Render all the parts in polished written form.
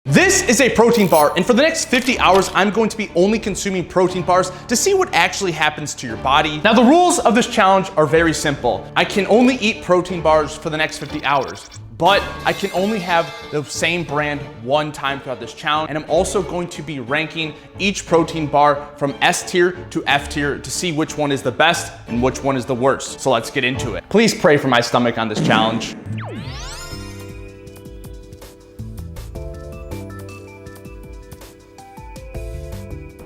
This is a protein bar, and for the next 50 hours, I'm going to be only consuming protein bars to see what actually happens to your body. Now, the rules of this challenge are very simple. I can only eat protein bars for the next 50 hours, but I can only have the same brand one time throughout this challenge. And I'm also going to be ranking each protein bar from S tier to F tier to see which one is the best and which one is the worst. So let's get into it. Please pray for my stomach on this challenge.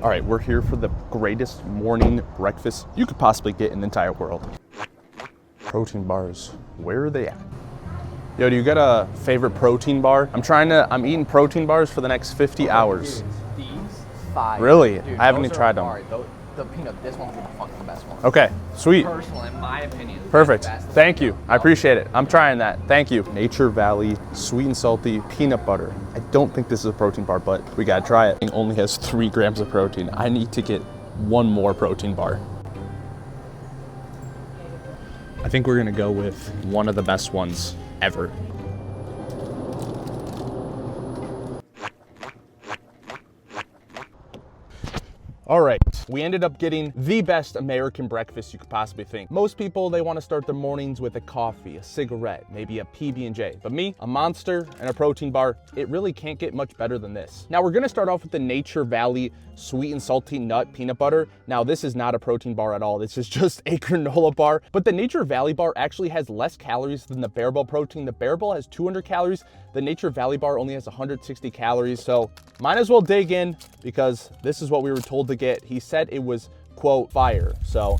All right, we're here for the greatest morning breakfast you could possibly get in the entire world. Protein bars, where are they at? Yo, do you got a favorite protein bar? I'm eating protein bars for the next 50 hours. These 5. Really? Dude, I haven't even tried them. The peanut, this one's the best one. Okay, sweet. Personal, in my opinion. Perfect. Thank you. I appreciate it. I'm trying that. Thank you. Nature Valley sweet and salty peanut butter. I don't think this is a protein bar, but we gotta try it. It only has 3 grams of protein. I need to get one more protein bar. I think we're gonna go with one of the best ones ever. All right, we ended up getting the best American breakfast you could possibly think. Most people, they want to start their mornings with a coffee, a cigarette, maybe a PB&J. But me, a Monster and a protein bar, it really can't get much better than this. Now we're gonna start off with the Nature Valley sweet and salty nut peanut butter. Now this is not a protein bar at all. This is just a granola bar. But the Nature Valley bar actually has less calories than the Bearable protein. The Bearable has 200 calories. The Nature Valley bar only has 160 calories. So might as well dig in because this is what we were told to get. He said it was, quote, fire. So,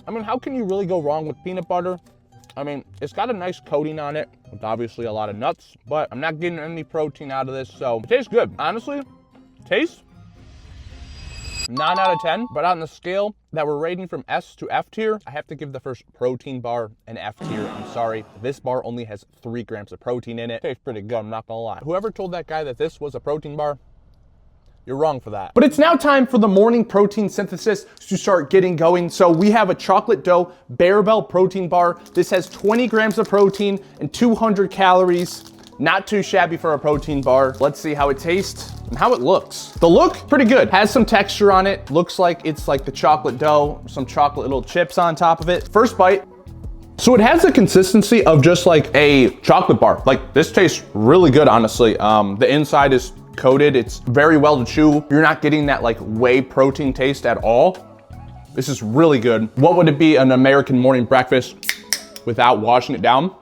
I mean, how can you really go wrong with peanut butter? I mean, it's got a nice coating on it with obviously a lot of nuts, but I'm not getting any protein out of this. So it tastes good. Honestly, taste 9 out of 10, but on the scale that we're rating from S to F tier, I have to give the first protein bar an F tier. I'm sorry, this bar only has 3 grams of protein in it. Tastes pretty good, I'm not gonna lie. Whoever told that guy that this was a protein bar, you're wrong for that. But it's now time for the morning protein synthesis to start getting going. So we have a chocolate dough Barbell protein bar. This has 20 grams of protein and 200 calories. Not too shabby for a protein bar. Let's see how it tastes and how it looks. The look, pretty good. Has some texture on it. Looks like it's like the chocolate dough, some chocolate little chips on top of it. First bite. So it has the consistency of just like a chocolate bar. Like this tastes really good, honestly. The inside is coated. It's very well to chew. You're not getting that like whey protein taste at all. This is really good. What would it be an American morning breakfast without washing it down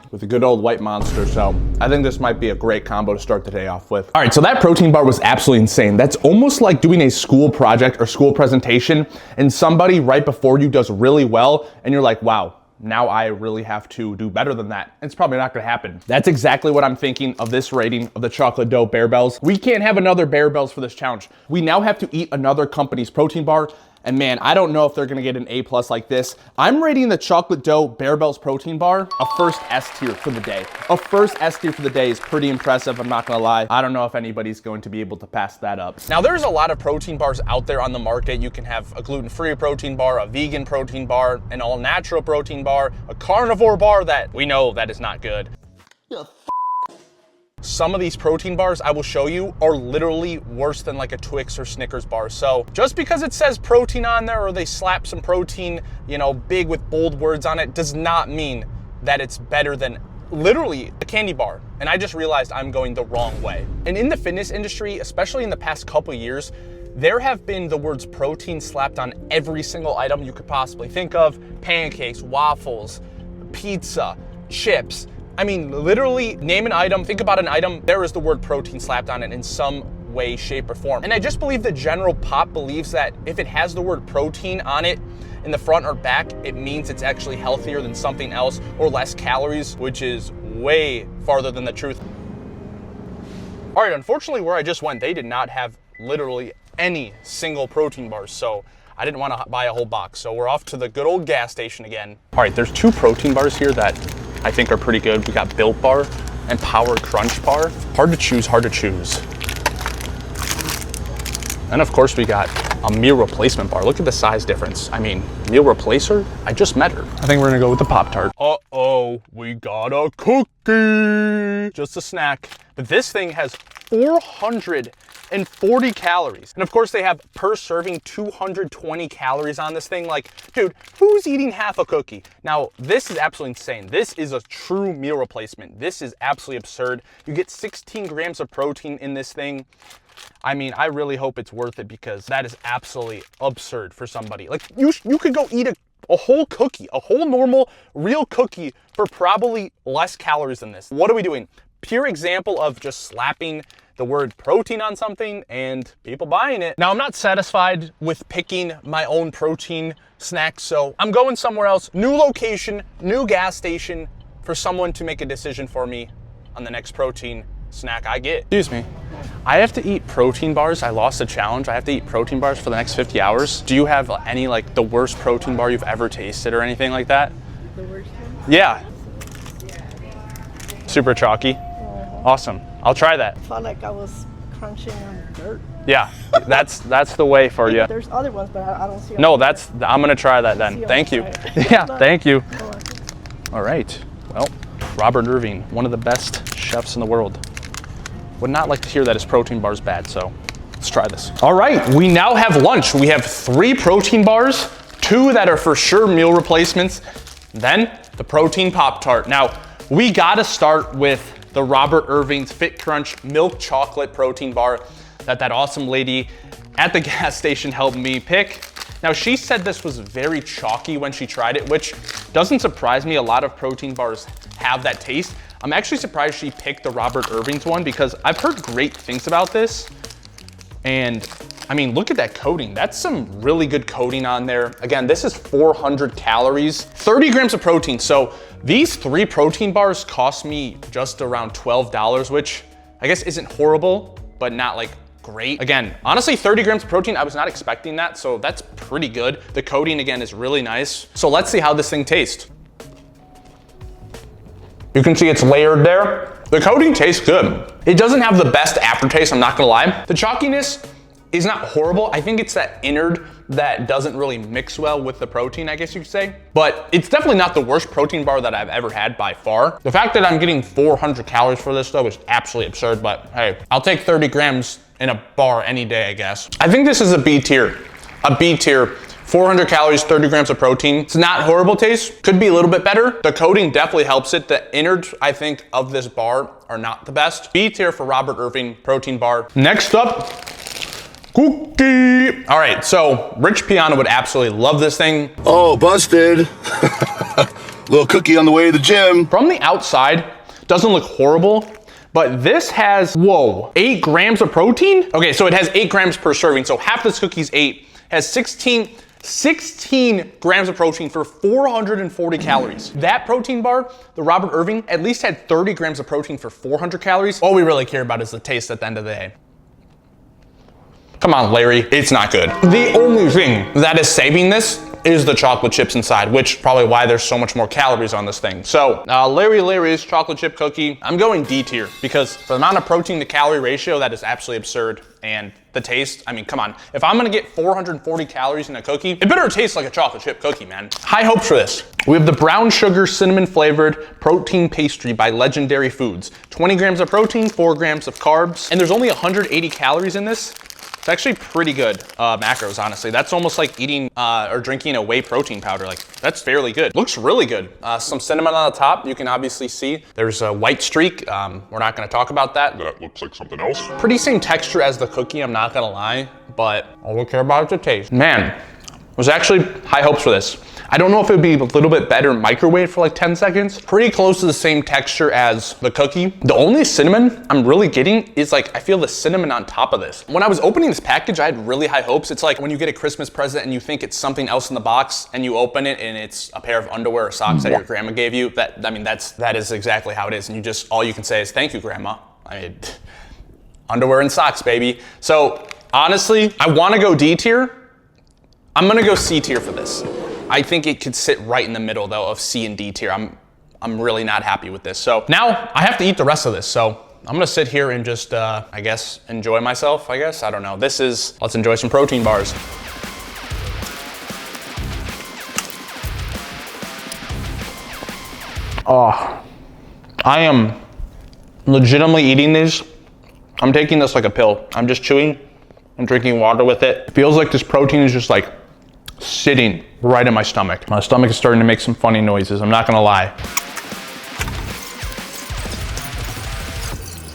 with a good old white Monster? So I think this might be a great combo to start the day off with. All right, so that protein bar was absolutely insane. That's almost like doing a school project or school presentation and somebody right before you does really well and you're like, wow, now I really have to do better than that. It's probably not gonna happen. That's exactly what I'm thinking of this rating of the chocolate dough Barbells. We can't have another Barbells for this challenge. We now have to eat another company's protein bar. And man, I don't know if they're gonna get an A+ like this. I'm rating the chocolate dough Barbells protein bar a first S tier for the day. A first S tier for the day is pretty impressive, I'm not gonna lie. I don't know if anybody's going to be able to pass that up. Now there's a lot of protein bars out there on the market. You can have a gluten-free protein bar, a vegan protein bar, an all-natural protein bar, a carnivore bar that we know that is not good. Some of these protein bars I will show you are literally worse than like a Twix or Snickers bar. So just because it says protein on there or they slap some protein, you know, big with bold words on it, does not mean that it's better than literally a candy bar. And I just realized I'm going the wrong way. And in the fitness industry, especially in the past couple years, there have been the words protein slapped on every single item you could possibly think of. Pancakes, waffles, pizza, chips. I mean, literally name an item, think about an item, there is the word protein slapped on it in some way, shape, or form. And I just believe the general pop believes that if it has the word protein on it in the front or back, it means it's actually healthier than something else or less calories, which is way farther than the truth. All right, unfortunately where I just went, they did not have literally any single protein bars, so I didn't want to buy a whole box. So we're off to the good old gas station again. All right, there's 2 protein bars here that I think are pretty good. We got Built Bar and Power Crunch Bar. Hard to choose, hard to choose. And of course we got a meal replacement bar. Look at the size difference. I mean, meal replacer? I just met her. I think we're gonna go with the Pop-Tart. Uh-oh, we got a cookie. Just a snack. But this thing has 440 calories. And of course they have per serving 220 calories on this thing. Like, dude, who's eating half a cookie? Now, this is absolutely insane. This is a true meal replacement. This is absolutely absurd. You get 16 grams of protein in this thing. I mean, I really hope it's worth it because that is absolutely absurd for somebody. Like, you could go eat a whole cookie, a whole normal, real cookie for probably less calories than this. What are we doing? Pure example of just slapping the word protein on something and people buying it. Now, I'm not satisfied with picking my own protein snack, so I'm going somewhere else. New location, new gas station for someone to make a decision for me on the next protein snack I get. Excuse me. I have to eat protein bars. I lost a challenge. I have to eat protein bars for the next 50 hours. Do you have any, like, the worst protein bar you've ever tasted or anything like that? The worst one? Yeah. Super chalky. Awesome. I'll try that. I felt like I was crunching on dirt. Yeah, that's the way for you. There's other ones, but I don't see them. No, I'm gonna try that then. Thank you. Yeah, thank you. All right. Well, Robert Irving, one of the best chefs in the world, would not like to hear that his protein bar is bad, so let's try this. All right, we now have lunch. We have 3 protein bars, 2 that are for sure meal replacements, then the protein Pop-Tart. Now, we gotta start with the Robert Irving's Fit Crunch milk chocolate protein bar that awesome lady at the gas station helped me pick. Now, she said this was very chalky when she tried it, which doesn't surprise me. A lot of protein bars have that taste. I'm actually surprised she picked the Robert Irving's one because I've heard great things about this. And I mean, look at that coating. That's some really good coating on there. Again, this is 400 calories, 30 grams of protein. So these 3 protein bars cost me just around $12, which I guess isn't horrible, but not like great. Again, honestly, 30 grams of protein, I was not expecting that, so that's pretty good. The coating, again, is really nice. So let's see how this thing tastes. You can see it's layered there. The coating tastes good. It doesn't have the best aftertaste, I'm not gonna lie. The chalkiness is not horrible. I think it's that innard that doesn't really mix well with the protein, I guess you could say. But it's definitely not the worst protein bar that I've ever had by far. The fact that I'm getting 400 calories for this though is absolutely absurd, but hey, I'll take 30 grams in a bar any day, I guess. I think this is a B tier. A B tier. 400 calories, 30 grams of protein. It's not horrible taste. Could be a little bit better. The coating definitely helps it. The innards, I think, of this bar are not the best. B tier for Robert Irving protein bar. Next up, cookie. All right, so Rich Piana would absolutely love this thing. Oh, busted. Little cookie on the way to the gym. From the outside, doesn't look horrible, but this has, whoa, 8 grams of protein? Okay, so it has 8 grams per serving, so half this cookie's 8, has 16 grams of protein for 440 calories. That protein bar, the Robert Irving, at least had 30 grams of protein for 400 calories. All we really care about is the taste at the end of the day. Come on, Larry, it's not good. The only thing that is saving this is the chocolate chips inside, which probably why there's so much more calories on this thing. So Larry's chocolate chip cookie, I'm going D tier because for the amount of protein to calorie ratio, that is absolutely absurd. And the taste, I mean, come on. If I'm gonna get 440 calories in a cookie, it better taste like a chocolate chip cookie, man. High hopes for this. We have the brown sugar cinnamon flavored protein pastry by Legendary Foods. 20 grams of protein, 4 grams of carbs, and there's only 180 calories in this. It's actually pretty good macros, honestly. That's almost like eating or drinking a whey protein powder. Like, that's fairly good. Looks really good. Some cinnamon on the top, you can obviously see. There's a white streak. We're not gonna talk about that. That looks like something else. Pretty same texture as the cookie, I'm not gonna lie, but all we care about is the taste. Man, was actually high hopes for this. I don't know if it would be a little bit better microwave for like 10 seconds. Pretty close to the same texture as the cookie. The only cinnamon I'm really getting is like, I feel the cinnamon on top of this. When I was opening this package, I had really high hopes. It's like when you get a Christmas present and you think it's something else in the box and you open it and it's a pair of underwear or socks that your grandma gave you. That is exactly how it is. And you just, all you can say is, thank you, grandma. I mean, underwear and socks, baby. So honestly, I wanna go D tier. I'm gonna go C tier for this. I think it could sit right in the middle though of C and D tier. I'm really not happy with this. So now I have to eat the rest of this. So I'm gonna sit here and just, I guess, enjoy myself, I guess. I don't know. Let's enjoy some protein bars. Oh, I am legitimately eating these. I'm taking this like a pill. I'm just chewing and drinking water with it. It feels like this protein is just like sitting right in my stomach. My stomach is starting to make some funny noises, I'm not gonna lie.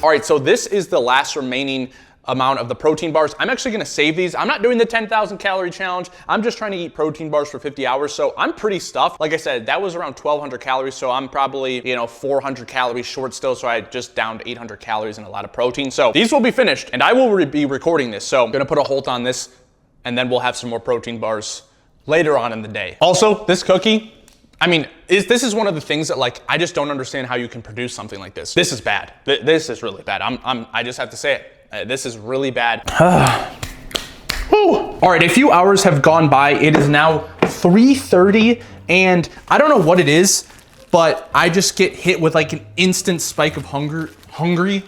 All right, so this is the last remaining amount of the protein bars. I'm actually gonna save these. I'm not doing the 10,000 calorie challenge. I'm just trying to eat protein bars for 50 hours. So I'm pretty stuffed. Like I said, that was around 1,200 calories. So I'm probably, 400 calories short still. So I just downed 800 calories and a lot of protein. So these will be finished and I will be recording this. So I'm gonna put a halt on this and then we'll have some more protein bars later on in the day. Also, this cookie, I mean, this is one of the things that like, I just don't understand how you can produce something like this. This is bad. This is really bad. I just have to say it. This is really bad. All right, a few hours have gone by. It is now 3:30 and I don't know what it is, but I just get hit with like an instant spike of hungriness,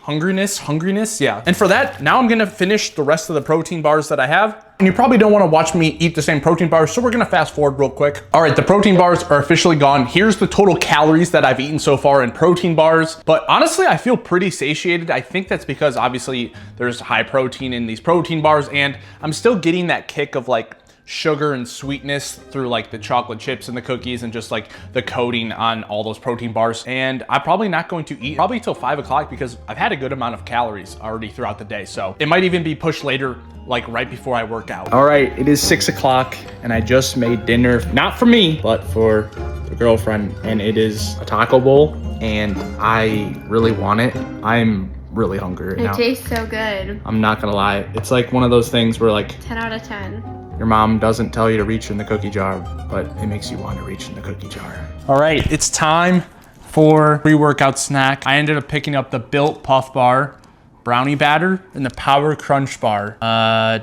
yeah. And for that, now I'm gonna finish the rest of the protein bars that I have. And you probably don't wanna watch me eat the same protein bars, so we're gonna fast forward real quick. All right, the protein bars are officially gone. Here's the total calories that I've eaten so far in protein bars. But honestly, I feel pretty satiated. I think that's because obviously there's high protein in these protein bars and I'm still getting that kick of like sugar and sweetness through like the chocolate chips and the cookies and just like the coating on all those protein bars. And I'm probably not going to eat probably till 5 o'clock because I've had a good amount of calories already throughout the day. So it might even be pushed later, like right before I work out. All right, it is 6 o'clock and I just made dinner, not for me, but for the girlfriend. And it is a taco bowl and I really want it. I'm really hungry right now. It tastes so good. I'm not gonna lie. It's like one of those things where like 10 out of 10. your mom doesn't tell you to reach in the cookie jar, but it makes you want to reach in the cookie jar. All right, it's time for pre-workout snack. I ended up picking up the Built Puff Bar, brownie batter, and the Power Crunch Bar,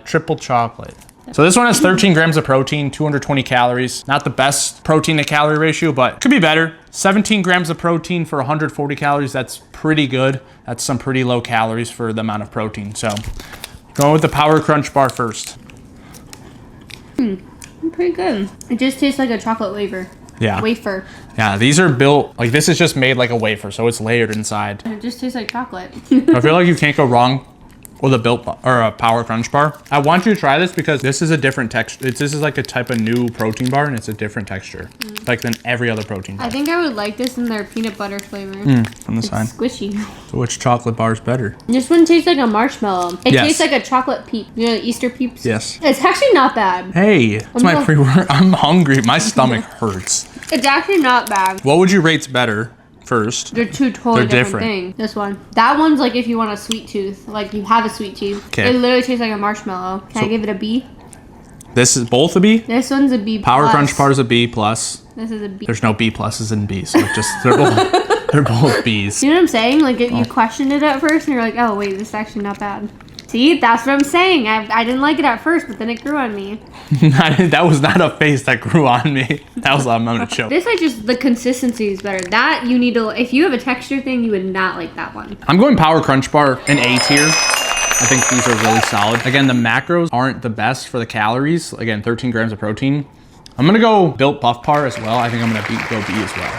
triple chocolate. So this one has 13 grams of protein, 220 calories. Not the best protein to calorie ratio, but could be better. 17 grams of protein for 140 calories. That's pretty good. That's some pretty low calories for the amount of protein. So going with the Power Crunch Bar first. Pretty good. It just tastes like a chocolate wafer. Yeah. Wafer. Yeah, these are built, like this is just made like a wafer, so it's layered inside. It just tastes like chocolate. I feel like you can't go wrong with a a Power Crunch Bar. I want you to try this because this is a different texture. This is like a type of new protein bar and it's a different texture, like than every other protein bar. I think I would like this in their peanut butter flavor. From the side. Squishy. So which chocolate bar is better? This one tastes like a marshmallow. It Yes. tastes like a chocolate peep. You know, Easter peeps? Yes. It's actually not bad. Hey, it's my pre-work. I'm hungry. My stomach hurts. It's actually not bad. What would you rate better first? They're two totally They're different different. things. This one. That one's like if you want a sweet tooth. Like you have a sweet tooth. Okay. It literally tastes like a marshmallow. Can I give it a B? This is both a B? This one's a B+. Power Crunch Bar is a B plus. This is a B. There's no B pluses and B's, so it just they're both B's. You know what I'm saying? Like you questioned it at first and you're like, oh wait, this is actually not bad. See, that's what I'm saying. I didn't like it at first, but then it grew on me. That was not a face that grew on me. That was I'm gonna choke. This like just the consistency is better. That you need to. If you have a texture thing, you would not like that one. I'm going Power Crunch Bar an A tier. I think these are really solid. Again, the macros aren't the best for the calories. Again, 13 grams of protein. I'm gonna go Built Puff Bar as well. I think I'm gonna go B as well.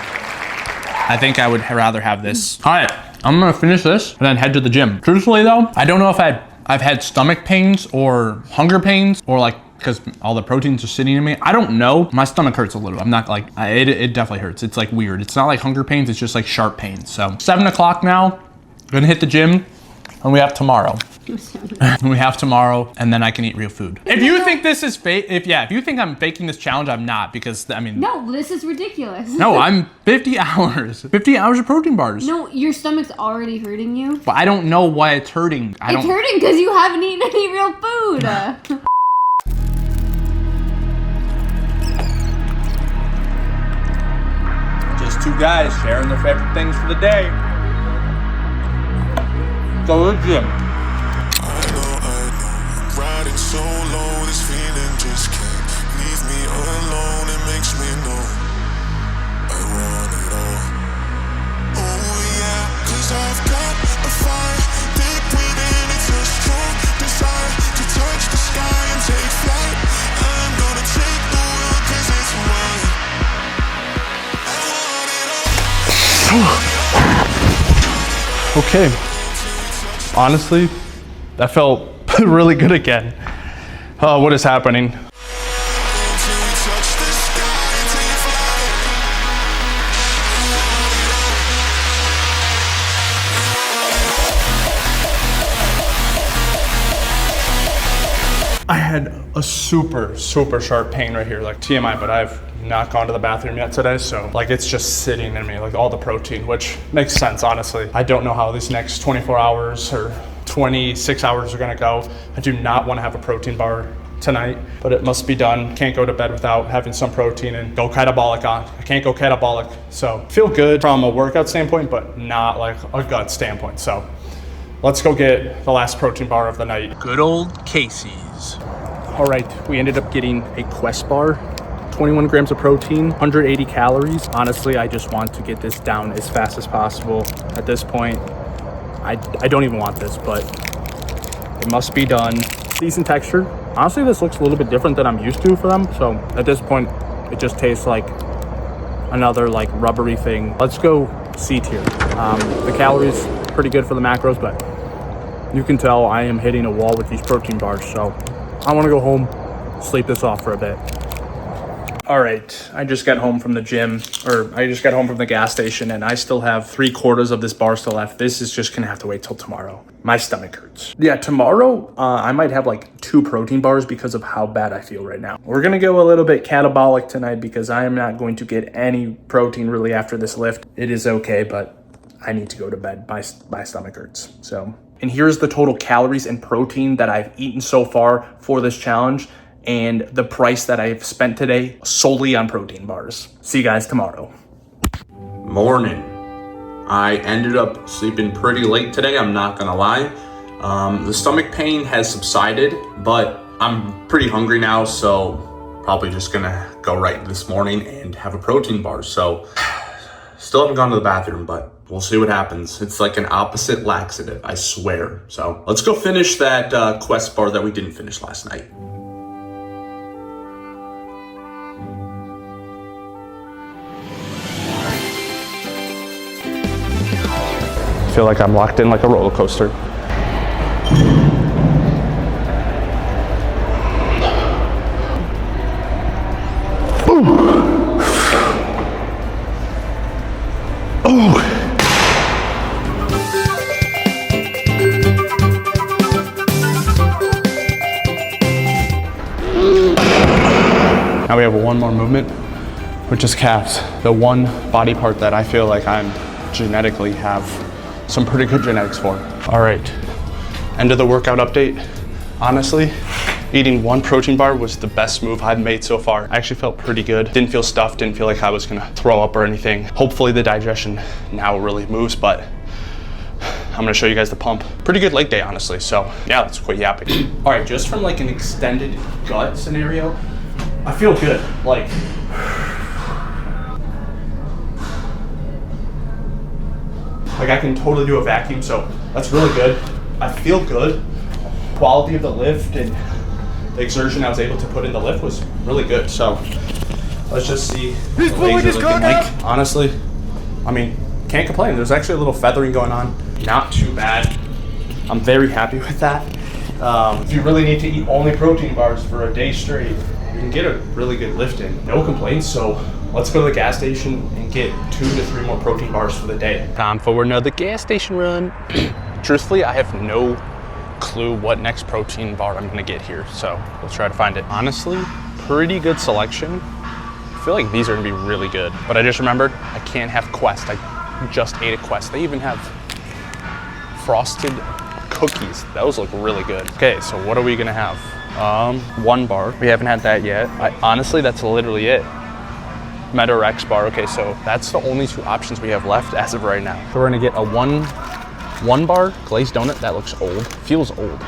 I think I would rather have this. All right, I'm gonna finish this and then head to the gym. Truthfully though, I don't know if I've had stomach pains or hunger pains or like because all the proteins are sitting in me. I don't know. My stomach hurts a little. I'm not like, it definitely hurts. It's like weird. It's not like hunger pains. It's just like sharp pains. So 7 o'clock now, I'm gonna hit the gym and we have tomorrow. We have tomorrow and then I can eat real food. If you think this is fake, if you think I'm faking this challenge, I'm not because I mean. No, this is ridiculous. No, I'm 50 hours. 50 hours of protein bars. No, your stomach's already hurting you. But I don't know why it's hurting. It's hurting because you haven't eaten any real food. Just two guys sharing their favorite things for the day. Go to the gym. Riding so low, this feeling just can't leave me alone. It makes me know I want it all. Oh yeah, 'cause I've got a fire Okay. Honestly, that felt really good again. What is happening? I had a super sharp pain right here, like TMI, but I've not gone to the bathroom yet today, so like it's just sitting in me, like all the protein, which makes sense, honestly. I don't know how these next 24 hours or 26 hours are gonna go. I do not wanna have a protein bar tonight, but it must be done. Can't go to bed without having some protein and go catabolic on. I can't go catabolic, so feel good from a workout standpoint, but not like a gut standpoint. So let's go get the last protein bar of the night. Good old Casey's. All right, we ended up getting a Quest bar, 21 grams of protein, 180 calories. Honestly, I just want to get this down as fast as possible. At this point, I don't even want this, but it must be done. Decent texture. Honestly, this looks a little bit different than I'm used to for them. So at this point, it just tastes like another like rubbery thing. Let's go C tier. The calories, pretty good for the macros, but you can tell I am hitting a wall with these protein bars. So I want to go home, sleep this off for a bit. All right, I just got home from the gym, or I just got home from the gas station, and I still have 3/4 of this bar still left. This is just gonna have to wait till tomorrow. My stomach hurts. Yeah, tomorrow I might have like 2 protein bars because of how bad I feel right now. We're gonna go a little bit catabolic tonight because I am not going to get any protein really after this lift. It is okay, but I need to go to bed. My stomach hurts, so. And here's the total calories and protein that I've eaten so far for this challenge and the price that I've spent today solely on protein bars. See you guys tomorrow. Morning. I ended up sleeping pretty late today, I'm not gonna lie. The stomach pain has subsided, but I'm pretty hungry now, so probably just gonna go right this morning and have a protein bar. So still haven't gone to the bathroom, but we'll see what happens. It's like an opposite laxative, I swear. So let's go finish that Quest bar that we didn't finish last night. I feel like I'm locked in like a roller coaster. Now we have one more movement, which is calves. The one body part that I feel like I'm genetically have some pretty good genetics for. All right, end of the workout update. Honestly, eating one protein bar was the best move I've made so far. I actually felt pretty good. Didn't feel stuffed, didn't feel like I was gonna throw up or anything. Hopefully the digestion now really moves, but I'm gonna show you guys the pump. Pretty good leg day, honestly, so yeah, let's quit yapping. All right, just from like an extended gut scenario, I feel good. Like, I can totally do a vacuum, so that's really good. I feel good. Quality of the lift and the exertion I was able to put in the lift was really good. So let's just see what the legs are looking like. Honestly, I mean, can't complain. There's actually a little feathering going on. Not too bad. I'm very happy with that. If you really need to eat only protein bars for a day straight, you can get a really good lift in. No complaints, so let's go to the gas station and get 2 to 3 more protein bars for the day. Time for another gas station run. Truthfully, I have no clue what next protein bar I'm gonna get here, so let's try to find it. Honestly, pretty good selection. I feel like these are gonna be really good, but I just remembered I can't have Quest. I just ate a Quest. They even have frosted cookies. Those look really good. Okay, so what are we gonna have? One bar. We haven't had that yet. Honestly, that's literally it. Meta or X bar. Okay, so that's the only 2 options we have left as of right now. So we're gonna get a one bar glazed donut. That looks old. Feels old.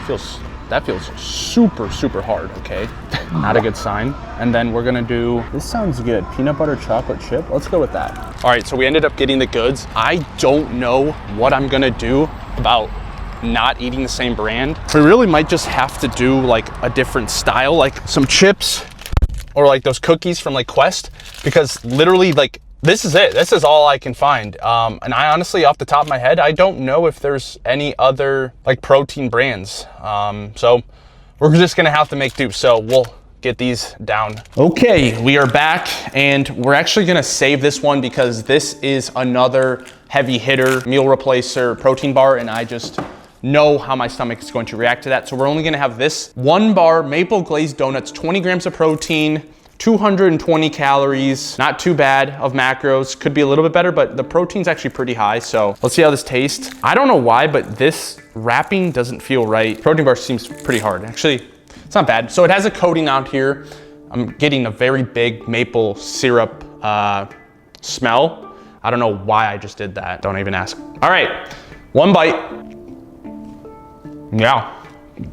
That feels super hard. Okay, not a good sign. And then we're gonna do, this sounds good, peanut butter chocolate chip. Let's go with that. All right, so we ended up getting the goods. I don't know what I'm gonna do about not eating the same brand. We really might just have to do like a different style, like some chips or like those cookies from like Quest, because literally like this is it. This is all I can find. And I honestly, off the top of my head, I don't know if there's any other like protein brands. So we're just gonna have to make do. So we'll get these down. Okay, we are back and we're actually gonna save this one because this is another heavy hitter, meal replacer protein bar, and I just know how my stomach is going to react to that. So we're only gonna have this one bar, maple glazed donuts, 20 grams of protein, 220 calories, not too bad of macros. Could be a little bit better, but the protein's actually pretty high. So let's see how this tastes. I don't know why, but this wrapping doesn't feel right. Protein bar seems pretty hard. Actually, it's not bad. So it has a coating out here. I'm getting a very big maple syrup smell. I don't know why I just did that. Don't even ask. All right, one bite. Yeah.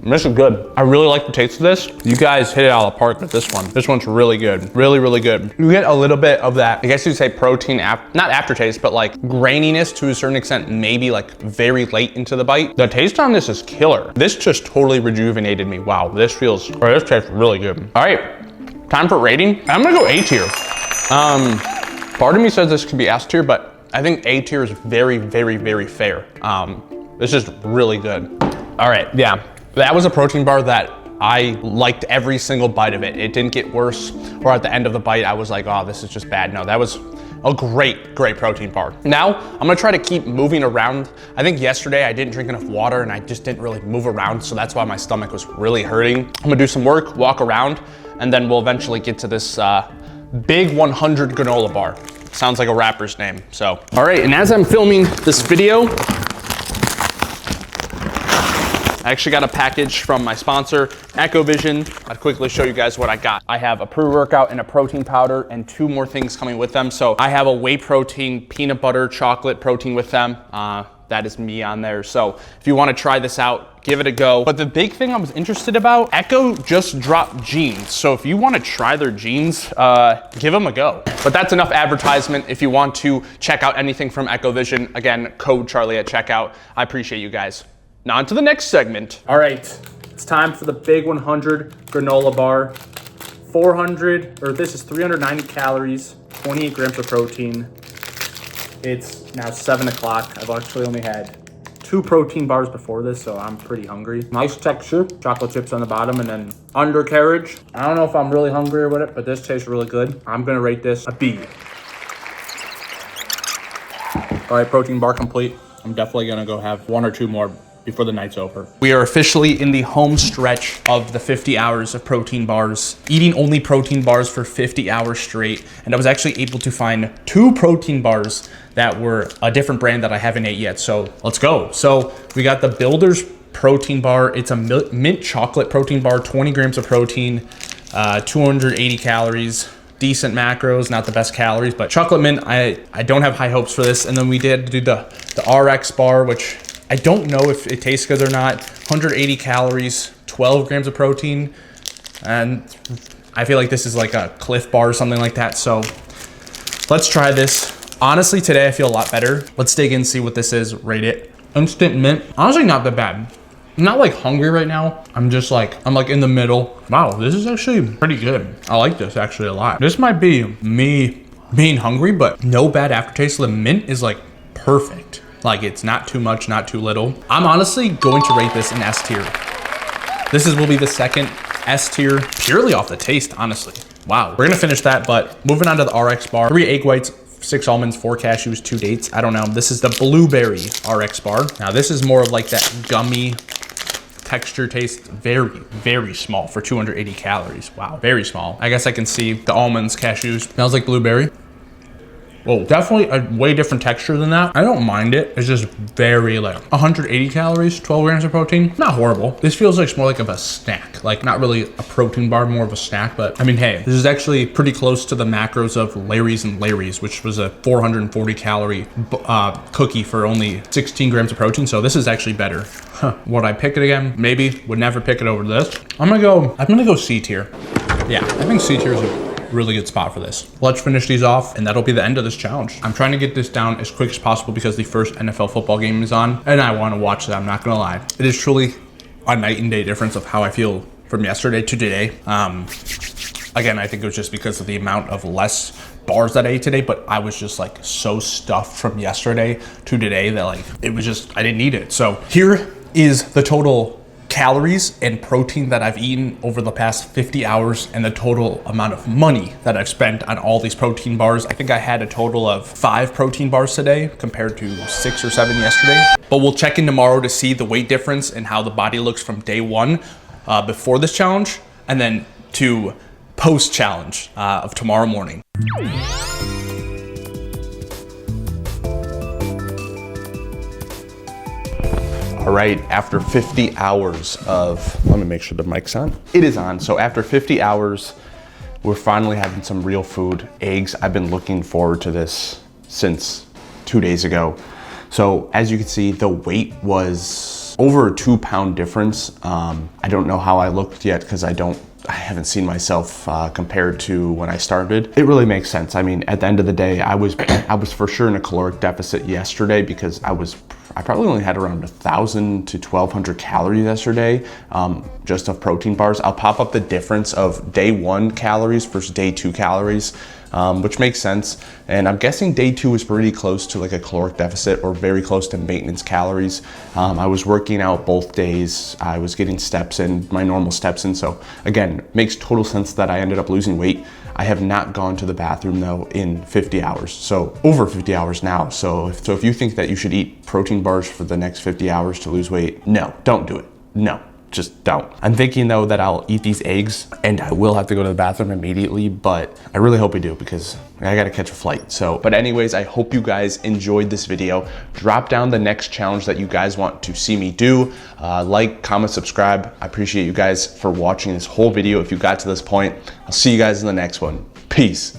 This is good. I really like the taste of this. You guys hit it out of the park with this one. This one's really good. Really, really good. You get a little bit of that, I guess you'd say protein, not aftertaste, but like graininess to a certain extent, maybe like very late into the bite. The taste on this is killer. This just totally rejuvenated me. Wow, this tastes really good. All right, time for rating. I'm gonna go A tier. Part of me says this could be S tier, but I think A tier is very, very, very fair. This is really good. All right, yeah. That was a protein bar that I liked every single bite of it. It didn't get worse, or at the end of the bite, I was like, oh, this is just bad. No, that was a great, great protein bar. Now, I'm gonna try to keep moving around. I think yesterday I didn't drink enough water and I just didn't really move around, so that's why my stomach was really hurting. I'm gonna do some work, walk around, and then we'll eventually get to this big 100 granola bar. Sounds like a rapper's name, so. All right, and as I'm filming this video, I actually got a package from my sponsor, Ekkovision. I'll quickly show you guys what I got. I have a pre-workout and a protein powder and 2 more things coming with them. So I have a whey protein, peanut butter, chocolate protein with them. That is me on there. So if you wanna try this out, give it a go. But the big thing I was interested about, Ekko just dropped jeans. So if you wanna try their jeans, give them a go. But that's enough advertisement. If you want to check out anything from Ekkovision, again, code Charlie at checkout. I appreciate you guys. Now on to the next segment. All right, it's time for the big 100 granola bar. This is 390 calories, 28 grams of protein. It's now 7 o'clock. I've actually only had 2 protein bars before this, so I'm pretty hungry. Nice texture, chocolate chips on the bottom, and then undercarriage. I don't know if I'm really hungry with it, but this tastes really good. I'm gonna rate this a B. All right, protein bar complete. I'm definitely gonna go have 1 or 2 more before the night's over. We are officially in the home stretch of the 50 hours of protein bars, eating only protein bars for 50 hours straight. And I was actually able to find 2 protein bars that were a different brand that I haven't ate yet. So let's go. So we got the Builder's protein bar. It's a mint chocolate protein bar, 20 grams of protein, 280 calories. Decent macros, not the best calories, but chocolate mint, I don't have high hopes for this. And then we did do the RX bar, which I don't know if it tastes good or not. 180 calories, 12 grams of protein. And I feel like this is like a Cliff bar or something like that. So let's try this. Honestly, today I feel a lot better. Let's dig in and see what this is, rate it. Instant mint, honestly not that bad. I'm not like hungry right now. I'm like in the middle. Wow, this is actually pretty good. I like this actually a lot. This might be me being hungry, but no bad aftertaste. The mint is like perfect. Like it's not too much, not too little. I'm honestly going to rate this an S tier. Will be the second S tier purely off the taste, honestly. Wow, we're gonna finish that, but moving on to the RX bar. 3 egg whites, 6 almonds, 4 cashews, 2 dates. I don't know. This is the blueberry RX bar. Now this is more of like that gummy texture taste. Very, very small for 280 calories. Wow, very small. I guess I can see the almonds, cashews. Smells like blueberry. Whoa, definitely a way different texture than that. I don't mind it. It's just very like 180 calories, 12 grams of protein. Not horrible. This feels like more like of a snack. Like not really a protein bar, more of a snack. But I mean, hey, this is actually pretty close to the macros of Larry's and Larry's, which was a 440 calorie cookie for only 16 grams of protein. So this is actually better. Huh. Would I pick it again? Maybe. Would never pick it over this. I'm gonna go C tier. Yeah, I think C tier is a really good spot for this. Let's finish these off and that'll be the end of this challenge. I'm trying to get this down as quick as possible because the first NFL football game is on and I want to watch that. I'm not gonna lie. It is truly a night and day difference of how I feel from yesterday to today. Again, I think it was just because of the amount of less bars that I ate today, but I was just like so stuffed from yesterday to today that like, it was just, I didn't need it. So here is the total calories and protein that I've eaten over the past 50 hours and the total amount of money that I've spent on all these protein bars. I think I had a total of 5 protein bars today compared to 6 or 7 yesterday. But we'll check in tomorrow to see the weight difference and how the body looks from day 1 before this challenge, and then to post challenge of tomorrow morning. All right, after 50 hours of, let me make sure the mic's on. It is on. So after 50 hours, we're finally having some real food, eggs. I've been looking forward to this since 2 days ago. So as you can see, the weight was over a 2-pound difference. I don't know how I looked yet because I haven't seen myself compared to when I started. It really makes sense. I mean, at the end of the day, I was for sure in a caloric deficit yesterday because I probably only had around 1,000 to 1,200 calories yesterday, just of protein bars. I'll pop up the difference of day 1 calories versus day 2 calories, which makes sense. And I'm guessing day 2 is pretty close to like a caloric deficit or very close to maintenance calories. I was working out both days. I was getting steps in, my normal steps in. So again, makes total sense that I ended up losing weight. I have not gone to the bathroom though in 50 hours. So over 50 hours now. So if you think that you should eat protein bars for the next 50 hours to lose weight, no, don't do it. No. Just don't. I'm thinking though that I'll eat these eggs and I will have to go to the bathroom immediately, but I really hope we do because I gotta catch a flight. So, but anyways, I hope you guys enjoyed this video. Drop down the next challenge that you guys want to see me do. Like, comment, subscribe. I appreciate you guys for watching this whole video. If you got to this point, I'll see you guys in the next one. Peace.